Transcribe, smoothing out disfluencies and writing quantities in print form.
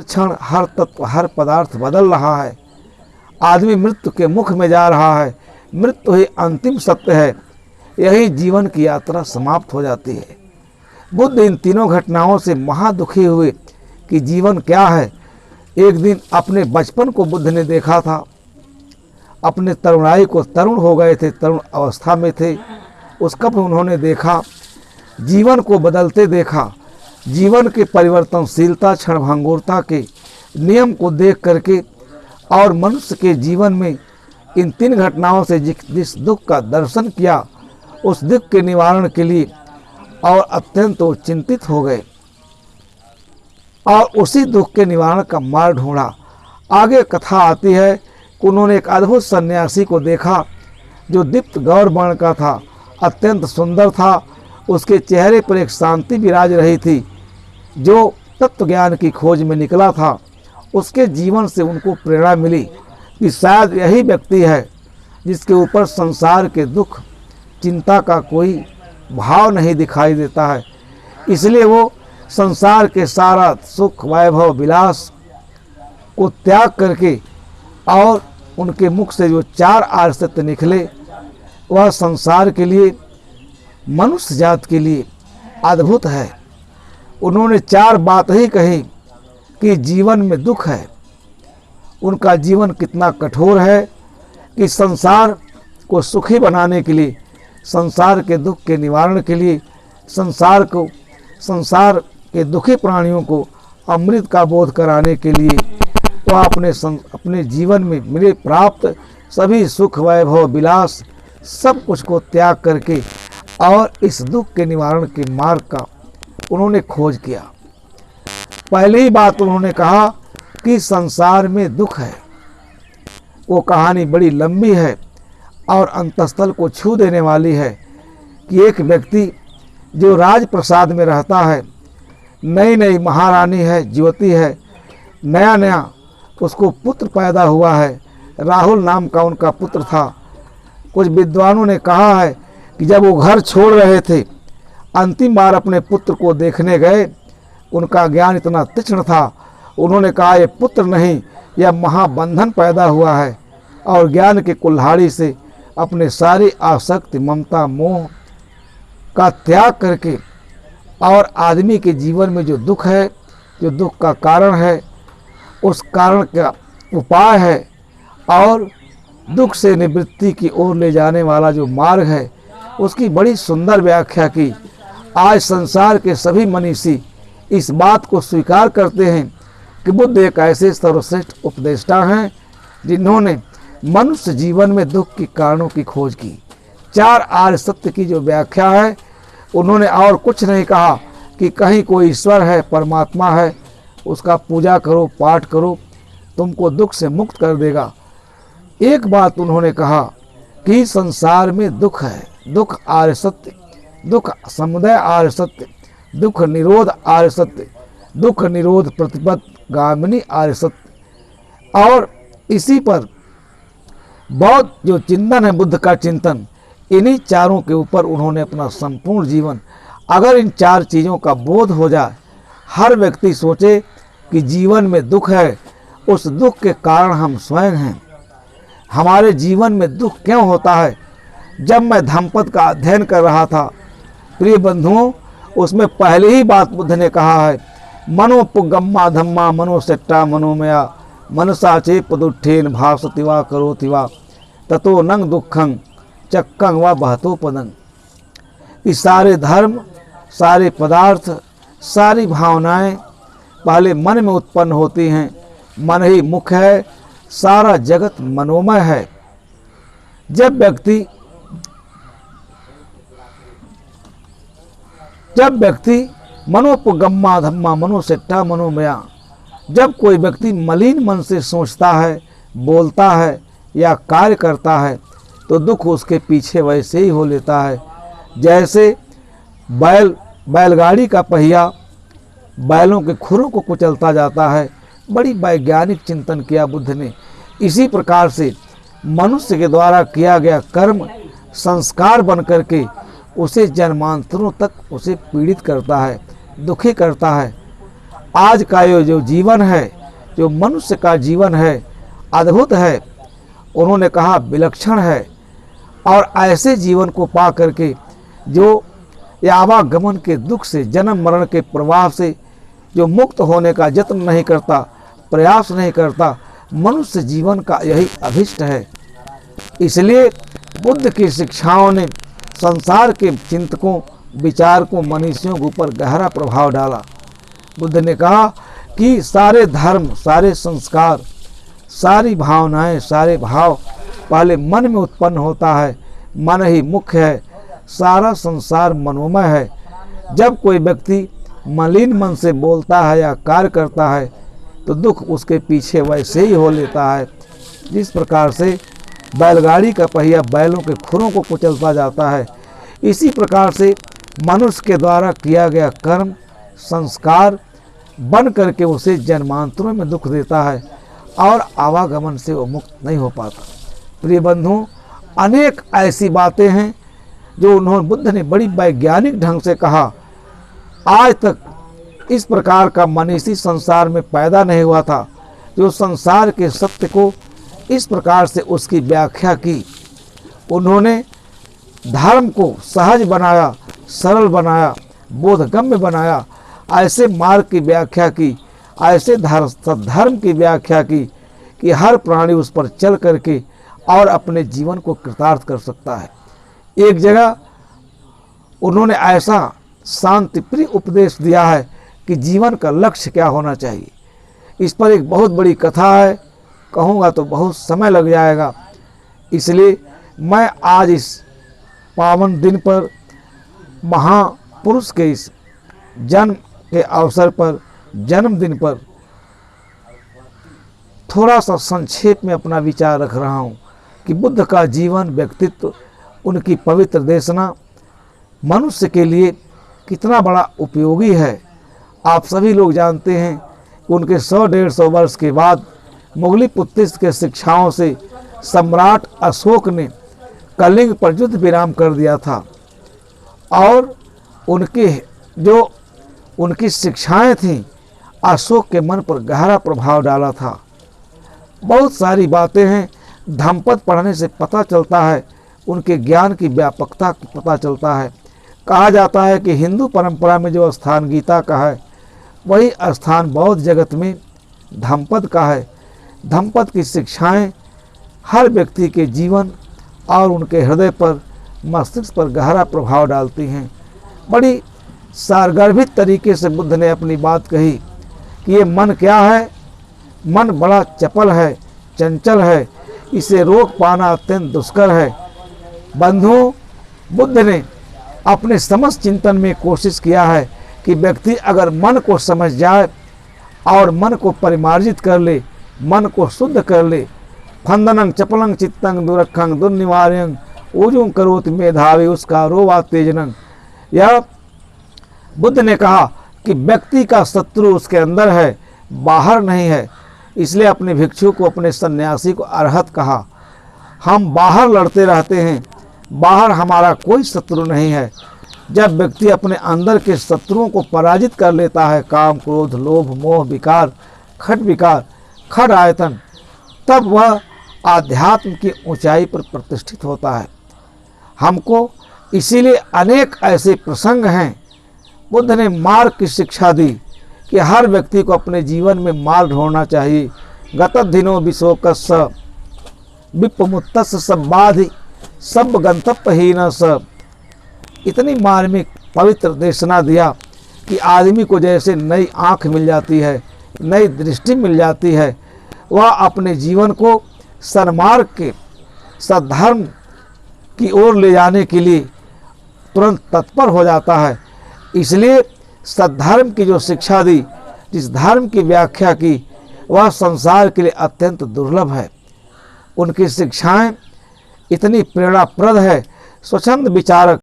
क्षण हर तत्व हर पदार्थ बदल रहा है। आदमी मृत्यु के मुख में जा रहा है। मृत्यु ही अंतिम सत्य है। यही जीवन की यात्रा समाप्त हो जाती है। बुद्ध इन तीनों घटनाओं से महादुखी हुए कि जीवन क्या है। एक दिन अपने बचपन को बुद्ध ने देखा था। अपने तरुणाई को, तरुण हो गए थे, तरुण अवस्था में थे, उसका भी उन्होंने देखा। जीवन को बदलते देखा। जीवन के परिवर्तनशीलता, क्षणभंगुरता के नियम को देख करके और मनुष्य के जीवन में इन तीन घटनाओं से जिस दुख का दर्शन किया, उस दुख के निवारण के लिए और अत्यंत वो चिंतित हो गए और उसी दुख के निवारण का मार्ग ढूंढा। आगे कथा आती है कि उन्होंने एक अद्भुत सन्यासी को देखा जो दीप्त गौर वर्ण का था, अत्यंत सुंदर था। उसके चेहरे पर एक शांति विराज रही थी। जो तत्व ज्ञान की खोज में निकला था, उसके जीवन से उनको प्रेरणा मिली कि शायद यही व्यक्ति है जिसके ऊपर संसार के दुख, चिंता का कोई भाव नहीं दिखाई देता है। इसलिए वो संसार के सारा सुख, वैभव, विलास को त्याग करके और उनके मुख से जो चार आर्य सत्य निकले, वह संसार के लिए, मनुष्य जात के लिए अद्भुत है। उन्होंने चार बात ही कही कि जीवन में दुख है। उनका जीवन कितना कठोर है कि संसार को सुखी बनाने के लिए, संसार के दुख के निवारण के लिए, संसार के दुखी प्राणियों को अमृत का बोध कराने के लिए वह अपने जीवन में मिले प्राप्त सभी सुख, वैभव, विलास सब कुछ को त्याग करके और इस दुख के निवारण के मार्ग का उन्होंने खोज किया। पहली ही बात उन्होंने कहा कि संसार में दुख है। वो कहानी बड़ी लंबी है और अंतस्थल को छू देने वाली है कि एक व्यक्ति जो राजप्रसाद में रहता है, नई नई महारानी है, युवती है, नया नया उसको पुत्र पैदा हुआ है, राहुल नाम का उनका पुत्र था। कुछ विद्वानों ने कहा है कि जब वो घर छोड़ रहे थे, अंतिम बार अपने पुत्र को देखने गए, उनका ज्ञान इतना तीक्ष्ण था, उन्होंने कहा ये पुत्र नहीं, यह महाबंधन पैदा हुआ है। और ज्ञान के कुल्हाड़ी से अपने सारी आसक्ति, ममता, मोह का त्याग करके और आदमी के जीवन में जो दुख है, जो दुख का कारण है, उस कारण का उपाय है और दुख से निवृत्ति की ओर ले जाने वाला जो मार्ग है, उसकी बड़ी सुंदर व्याख्या की। आज संसार के सभी मनीषी इस बात को स्वीकार करते हैं कि बुद्ध एक ऐसे सर्वश्रेष्ठ उपदेष्टा हैं जिन्होंने मनुष्य जीवन में दुख के कारणों की खोज की। चार आर्य सत्य की जो व्याख्या है, उन्होंने और कुछ नहीं कहा कि कहीं कोई ईश्वर है, परमात्मा है, उसका पूजा करो, पाठ करो, तुमको दुख से मुक्त कर देगा। एक बात उन्होंने कहा कि संसार में दुख है, दुख आर्य सत्य, दुख समुदय आर्य सत्य, दुख निरोध आर्य सत्य, दुख निरोध प्रतिपद गामिनी आर्य सत्य। और इसी पर बौद्ध जो चिंतन है, बुद्ध का चिंतन, इन्हीं चारों के ऊपर उन्होंने अपना संपूर्ण जीवन, अगर इन चार चीज़ों का बोध हो जाए, हर व्यक्ति सोचे कि जीवन में दुख है, उस दुख के कारण हम स्वयं हैं। हमारे जीवन में दुख क्यों होता है? जब मैं धम्मपद का अध्ययन कर रहा था, प्रिय बंधुओं, उसमें पहले ही बात बुद्ध ने कहा है, मनोपुगम्मा धम्मा मनोसेट्टा मनोमया मनसा चेपदुट्ठेन भासति वा करोति वा ततो नंग दुखं चक्कं व बहतो पदं। इस सारे धर्म, सारे पदार्थ, सारी भावनाएं पहले मन में उत्पन्न होती हैं। मन ही मुख्य है, सारा जगत मनोमय है। जब व्यक्ति मनोपुगम्मा धम्मा मनोसेट्टा मनोमया, जब कोई व्यक्ति मलिन मन से सोचता है, बोलता है या कार्य करता है, तो दुख उसके पीछे वैसे ही हो लेता है। जैसे बैलगाड़ी का पहिया बैलों के खुरों को कुचलता जाता है। बड़ी वैज्ञानिक चिंतन किया बुद्ध ने। इसी प्रकार से मनुष्य के द्वारा किया गया कर्म संस्कार बन करके उसे जन्मांतरों तक उसे पीड़ित करता है, दुखी करता है। आज का ये जो जीवन है, जो मनुष्य का जीवन है, अद्भुत है। उन्होंने कहा विलक्षण है। और ऐसे जीवन को पा करके जो ये आवागमन के दुख से, जन्म मरण के प्रवाह से जो मुक्त होने का यत्न नहीं करता, प्रयास नहीं करता, मनुष्य जीवन का यही अभिष्ट है। इसलिए बुद्ध की शिक्षाओं ने संसार के चिंतकों, विचारकों, मनीषियों के ऊपर गहरा प्रभाव डाला। बुद्ध ने कहा कि सारे धर्म, सारे संस्कार, सारी भावनाएं, सारे भाव पहले मन में उत्पन्न होता है। मन ही मुख्य है, सारा संसार मनोमय है। जब कोई व्यक्ति मलिन मन से बोलता है या कार्य करता है तो दुख उसके पीछे वैसे ही हो लेता है। जिस प्रकार से बैलगाड़ी का पहिया बैलों के खुरों को कुचलता जाता है, इसी प्रकार से मनुष्य के द्वारा किया गया कर्म, संस्कार बन करके उसे जन्मांतरों में दुख देता है और आवागमन से वो मुक्त नहीं हो पाता। प्रिय बंधुओं, अनेक ऐसी बातें हैं जो बुद्ध ने बड़ी वैज्ञानिक ढंग से कहा। आज तक इस प्रकार का मनीषी संसार में पैदा नहीं हुआ था जो संसार के सत्य को इस प्रकार से उसकी व्याख्या की। उन्होंने धर्म को सहज बनाया, सरल बनाया, बोधगम्य बनाया, ऐसे मार्ग की व्याख्या की, ऐसे धर्म की व्याख्या की कि हर प्राणी उस पर चल करके और अपने जीवन को कृतार्थ कर सकता है। एक जगह उन्होंने ऐसा शांतिप्रिय उपदेश दिया है कि जीवन का लक्ष्य क्या होना चाहिए। इस पर एक बहुत बड़ी कथा है, कहूँगा तो बहुत समय लग जाएगा। इसलिए मैं आज इस पावन दिन पर, महापुरुष के इस जन्म के अवसर पर, जन्मदिन पर थोड़ा सा संक्षेप में अपना विचार रख रहा हूँ कि बुद्ध का जीवन, व्यक्तित्व, उनकी पवित्र देशना मनुष्य के लिए कितना बड़ा उपयोगी है। आप सभी लोग जानते हैं कि उनके 100-150 वर्ष के बाद मुगली पुत्तिस के शिक्षाओं से सम्राट अशोक ने कलिंग पर युद्ध विराम कर दिया था और उनकी शिक्षाएं थीं, अशोक के मन पर गहरा प्रभाव डाला था। बहुत सारी बातें हैं, धम्मपद पढ़ने से पता चलता है, उनके ज्ञान की व्यापकता पता चलता है। कहा जाता है कि हिंदू परंपरा में जो स्थान गीता का है, वही स्थान बौद्ध जगत में धम्मपद का है। धम्मपद की शिक्षाएं हर व्यक्ति के जीवन और उनके हृदय पर, मस्तिष्क पर गहरा प्रभाव डालती हैं। बड़ी सारगर्भित तरीके से बुद्ध ने अपनी बात कही कि ये मन क्या है। मन बड़ा चपल है, चंचल है, इसे रोक पाना अत्यंत दुष्कर है। बंधुओं, बुद्ध ने अपने समस्त चिंतन में कोशिश किया है कि व्यक्ति अगर मन को समझ जाए और मन को परिमार्जित कर ले, मन को शुद्ध कर ले, फंदनंग चपलंग चित्तंग दुरखंग दुर्निवार्यंग ऊजुं करोत मेधावी उसका रोवा तेजनंग। यह बुद्ध ने कहा कि व्यक्ति का शत्रु उसके अंदर है, बाहर नहीं है। इसलिए अपने भिक्षु को, अपने सन्यासी को अरहत कहा। हम बाहर लड़ते रहते हैं, बाहर हमारा कोई शत्रु नहीं है। जब व्यक्ति अपने अंदर के शत्रुओं को पराजित कर लेता है, काम, क्रोध, लोभ, मोह, विकार, खट विकार, खट आयतन, तब वह आध्यात्म की ऊंचाई पर प्रतिष्ठित होता है। हमको इसीलिए अनेक ऐसे प्रसंग हैं। बुद्ध ने मार्ग की शिक्षा दी कि हर व्यक्ति को अपने जीवन में मार्ग ढूंढना चाहिए। गतधिनो विशोकस्स विप्पमुत्तस्स संबाधि सब गंतव्यहीन स। इतनी मार्मिक पवित्र देशना दिया कि आदमी को जैसे नई आँख मिल जाती है, नई दृष्टि मिल जाती है, वह अपने जीवन को सन्मार्ग के, सद्धर्म की ओर ले जाने के लिए तुरंत तत्पर हो जाता है। इसलिए सद्धर्म की जो शिक्षा दी, जिस धर्म की व्याख्या की, वह संसार के लिए अत्यंत दुर्लभ है। उनकी शिक्षाएं इतनी प्रेरणाप्रद है। स्वच्छंद विचारक